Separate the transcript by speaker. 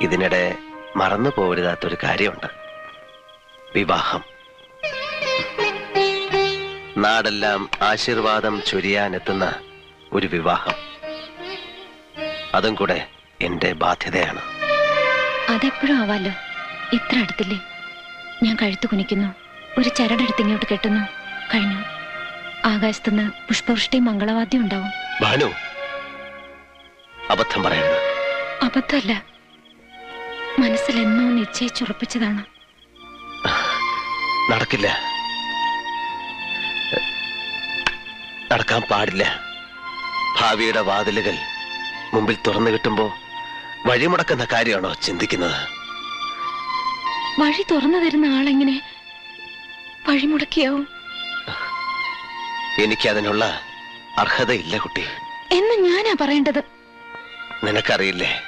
Speaker 1: ഇതിനിടെ മറന്നു പോകരുതാത്തൊരു കാര്യമുണ്ട്. വിവാഹം. നാടെല്ലാം ആശീർവാദം ചൊരിയാനെത്തുന്ന ഒരു വിവാഹം. അതും കൂടെ എന്റെ ബാധ്യതയാണ്.
Speaker 2: അതെപ്പോഴും ആവാലോ. ഇത്ര അടുത്തില്ലേ? ഞാൻ കഴുത്തു കുനിക്കുന്നു, ഒരു ചരടെടുത്ത് ഇങ്ങോട്ട് കെട്ടുന്നു, കഴിഞ്ഞു. ആകാശത്തുനിന്ന് പുഷ്പവൃഷ്ടി മംഗളവാദ്യം ഉണ്ടാവും.
Speaker 1: ഭാനു, അബദ്ധം പറയരുത്.
Speaker 2: അബദ്ധമല്ല, മനസ്സിൽ എന്നോ നിശ്ചയിച്ചുറപ്പിച്ചതാണ്.
Speaker 1: നടക്കില്ല, നടക്കാൻ പാടില്ല. ഭാവിയുടെ വാതിലുകൾ മുമ്പിൽ തുറന്നു കിട്ടുമ്പോ വഴിമുടക്കുന്ന കാര്യമാണോ ചിന്തിക്കുന്നത്?
Speaker 2: വഴി തുറന്നു തരുന്ന ആളെങ്ങനെ വഴിമുടക്കിയാവും?
Speaker 1: എനിക്കതിനുള്ള അർഹതയില്ല കുട്ടി.
Speaker 2: എന്ന് ഞാനാ പറയേണ്ടത്.
Speaker 1: നിനക്കറിയില്ലേ,